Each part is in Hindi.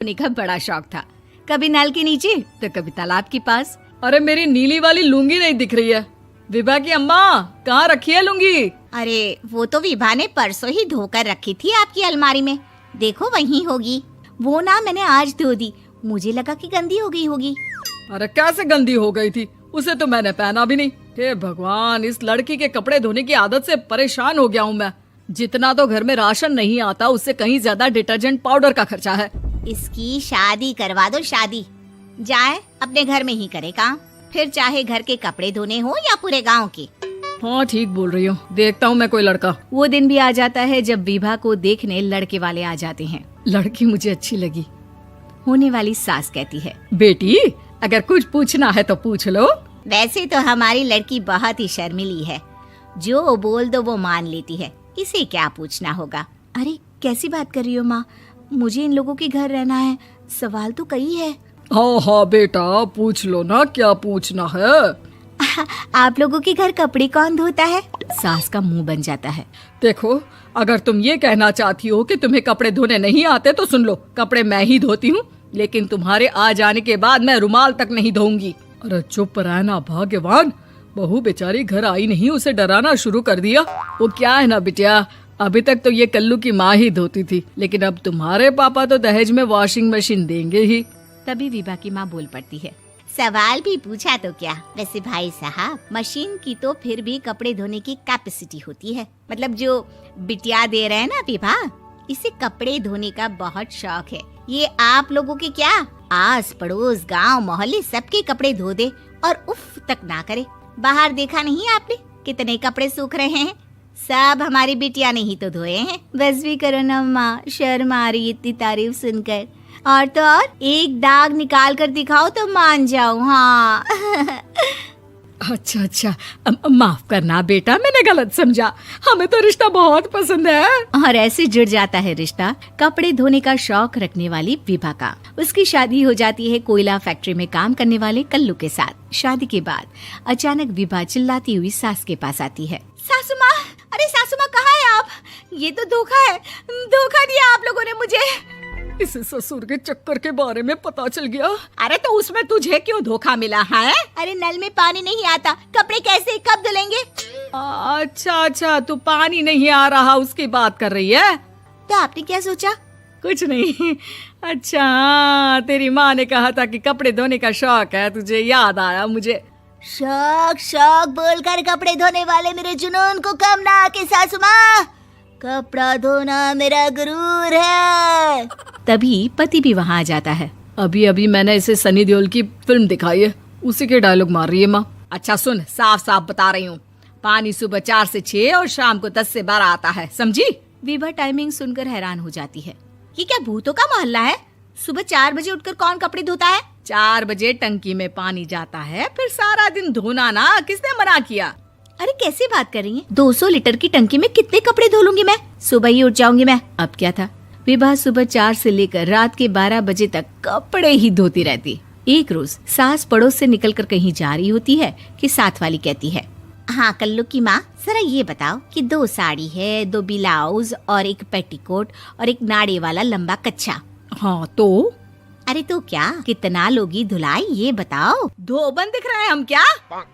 होने का बड़ा शौक था। कभी नल के नीचे तो कभी तालाब के पास। अरे मेरी नीली वाली लुंगी नहीं दिख रही है। विभा की अम्मा, कहाँ रखी है लुंगी? अरे वो तो विभा ने परसों ही धोकर रखी थी आपकी अलमारी में, देखो वहीं होगी। वो ना मैंने आज धो दी, मुझे लगा कि गंदी हो गई होगी। अरे कैसे गंदी हो गई थी, उसे तो मैंने पहना भी नहीं। हे भगवान, इस लड़की के कपड़े धोने की आदत से परेशान हो गया हूँ मैं। जितना तो घर में राशन नहीं आता, उससे कहीं ज्यादा डिटर्जेंट पाउडर का खर्चा है। इसकी शादी करवा दो, शादी। जाए अपने घर में ही करे काम, फिर चाहे घर के कपड़े धोने हो या पूरे गांव के। हाँ ठीक बोल रही हो, देखता हूँ मैं कोई लड़का। वो दिन भी आ जाता है जब विभा को देखने लड़के वाले आ जाते हैं। लड़की मुझे अच्छी लगी। होने वाली सास कहती है, बेटी अगर कुछ पूछना है तो पूछ लो। वैसे तो हमारी लड़की बहुत ही शर्मीली है, जो बोल दो वो मान लेती है, इसे क्या पूछना होगा। अरे कैसी बात कर रही हो माँ, मुझे इन लोगों के घर रहना है, सवाल तो कई है। हाँ हाँ बेटा, पूछ लो ना, क्या पूछना है। आप लोगों के घर कपड़े कौन धोता है? सास का मुंह बन जाता है। देखो, अगर तुम ये कहना चाहती हो कि तुम्हें कपड़े धोने नहीं आते तो सुन लो, कपड़े मैं ही धोती हूँ, लेकिन तुम्हारे आ जाने के बाद मैं रुमाल तक नहीं धोऊंगी। अरे चुप रहना भाग्यवान, बहू बेचारी घर आई नहीं, उसे डराना शुरू कर दिया। वो क्या है ना बिटिया, अभी तक तो ये कल्लू की माँ ही धोती थी, लेकिन अब तुम्हारे पापा तो दहेज में वॉशिंग मशीन देंगे ही। तभी विभा की माँ बोल पड़ती है, सवाल भी पूछा तो क्या। वैसे भाई साहब, मशीन की तो फिर भी कपड़े धोने की कैपेसिटी होती है। मतलब जो बिटिया दे रहे हैं ना विभा, इसे कपड़े धोने का बहुत शौक है। ये आप लोगों के क्या, आस पड़ोस गांव मोहल्ले सबके कपड़े धो दे और उफ तक ना करे। बाहर देखा नहीं आपने कितने कपड़े सूख रहे हैं, सब हमारी बिटिया ने ही तो धोए हैं। बस भी करो ना माँ, शर्म आ रही इतनी तारीफ सुनकर। और तो और एक दाग निकाल कर दिखाओ तो मान जाऊं। हाँ अच्छा, माफ करना बेटा, मैंने गलत समझा, हमें तो रिश्ता बहुत पसंद है। और ऐसे जुड़ जाता है रिश्ता कपड़े धोने का शौक रखने वाली विभा का। उसकी शादी हो जाती है कोयला फैक्ट्री में काम करने वाले कल्लू के साथ। शादी के बाद अचानक विभा चिल्लाती हुई सास के पास आती है। सासू माँ, अरे सासू माँ कहाँ है आप? ये तो धोखा है, धोखा दिया आप लोगों ने मुझे। इसे ससुर के चक्कर के बारे में पता चल गया। अरे तो उसमें तुझे क्यों धोखा मिला है? अरे नल में पानी नहीं आता, कपड़े कैसे कब धुलेंगे? अच्छा, तू पानी नहीं आ रहा उसकी बात कर रही है। तो आपने क्या सोचा? कुछ नहीं। अच्छा, तेरी माँ ने कहा था कि कपड़े धोने का शौक है तुझे, याद आया मुझे। शौक बोलकर कपड़े धोने वाले मेरे जुनून को कम ना आके सासू माँ, कपड़ा धोना मेरा गुरूर है। तभी पति भी वहाँ आ जाता है। अभी मैंने इसे सनी देओल की फिल्म दिखाई है, उसी के डायलॉग मार रही है माँ। अच्छा सुन, साफ साफ बता रही हूँ, पानी सुबह 4 से 6 और शाम को 10 से 12 आता है, समझी? विभा टाइमिंग सुनकर हैरान हो जाती है। ये क्या भूतों का मोहल्ला है? सुबह 4 बजे उठकर कौन कपड़े धोता है? 4 बजे टंकी में पानी जाता है, फिर सारा दिन धोना ना, किसने मना किया? अरे कैसी बात कर रही हैं? 200 लीटर की टंकी में कितने कपड़े धो लूंगी मैं, सुबह ही उठ जाऊंगी मैं। अब क्या था, विभा सुबह 4 से लेकर रात के 12 बजे तक कपड़े ही धोती रहती। एक रोज सास पड़ोस से निकलकर कहीं जा रही होती है कि साथ वाली कहती है, हाँ कल्लू की माँ, जरा ये बताओ कि 2 साड़ी है, 2 ब्लाउज और एक पेटीकोट और एक नाड़े वाला लंबा कच्छा। हाँ तो? अरे तो क्या, कितना लोगी धुलाई ये बताओ। धोबन दिख रहे हैं हम क्या?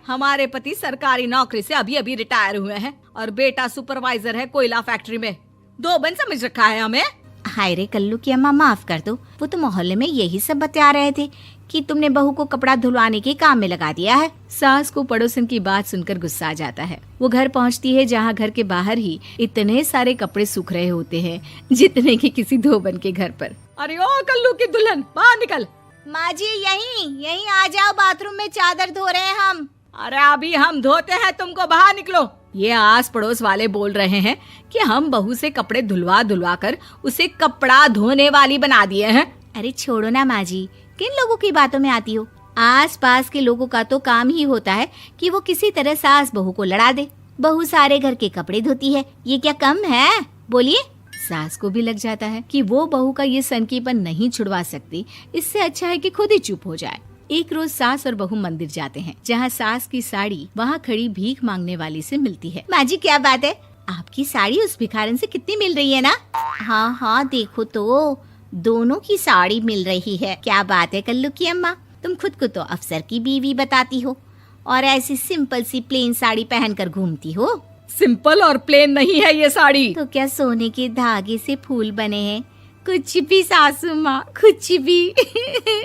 हमारे पति सरकारी नौकरी से अभी रिटायर हुए हैं और बेटा सुपरवाइजर है कोयला फैक्ट्री में। धोबन समझ रखा है हमें? हाय रे कल्लू की अम्मा, माफ कर दो, वो तो मोहल्ले में यही सब बता रहे थे कि तुमने बहू को कपड़ा धुलवाने के काम में लगा दिया है। सास को पड़ोसन की बात सुनकर गुस्सा आ जाता है। वो घर पहुंचती है जहां घर के बाहर ही इतने सारे कपड़े सूख रहे होते हैं जितने कि किसी धोबन के घर पर। अरे ओ कल्लू की दुल्हन, बाहर निकल। माँ जी यहीं आ जाओ, बाथरूम में चादर धो रहे हैं हम। अरे अभी हम धोते हैं, तुमको बाहर निकलो। ये आस पड़ोस वाले बोल रहे हैं कि हम बहू से कपड़े धुलवा कर उसे कपड़ा धोने वाली बना दिए हैं। अरे छोड़ो ना माँ जी, किन लोगों की बातों में आती हो? आस पास के लोगों का तो काम ही होता है कि वो किसी तरह सास बहू को लड़ा दे। बहू सारे घर के कपड़े धोती है, ये क्या कम है? बोलिए। सास को भी लग जाता है कि वो बहू का ये सनकीपन नहीं छुड़वा सकती, इससे अच्छा है कि खुद ही चुप हो जाए। एक रोज सास और बहू मंदिर जाते हैं, जहाँ सास की साड़ी वहाँ खड़ी भीख मांगने वाली से मिलती है। माँ जी क्या बात है, आपकी साड़ी उस भिखारन से कितनी मिल रही है ना? हाँ देखो तो दोनों की साड़ी मिल रही है। क्या बात है कल्लू की अम्मा, तुम खुद को तो अफसर की बीवी बताती हो और ऐसी सिंपल सी प्लेन साड़ी पहनकर घूमती हो। सिंपल और प्लेन नहीं है ये साड़ी। तो क्या सोने के धागे से फूल बने हैं? कुछ भी सासू माँ, कुछ भी।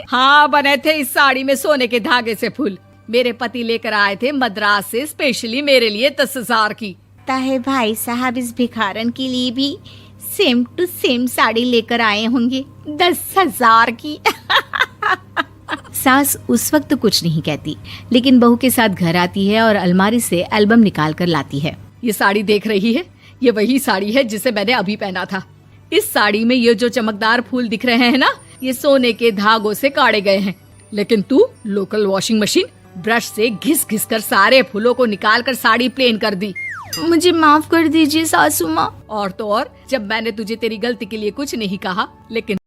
हाँ, बने थे इस साड़ी में सोने के धागे से फूल। मेरे पति लेकर आए थे मद्रास से स्पेशली मेरे लिए 10,000 की। ताहे भाई साहब इस भिखारन के लिए भी सेम टू सेम साड़ी लेकर आए होंगे 10,000 की। सास उस वक्त तो कुछ नहीं कहती, लेकिन बहू के साथ घर आती है और अलमारी से एल्बम निकाल कर लाती है। ये साड़ी देख रही है, ये वही साड़ी है जिसे मैंने अभी पहना था। इस साड़ी में ये जो चमकदार फूल दिख रहे हैं ना, ये सोने के धागों से काढ़े गए हैं। लेकिन तू लोकल वॉशिंग मशीन ब्रश से घिस घिस कर सारे फूलों को निकाल कर साड़ी प्लेन कर दी। मुझे माफ कर दीजिए सासू माँ। और तो और, जब मैंने तुझे तेरी गलती के लिए कुछ नहीं कहा, लेकिन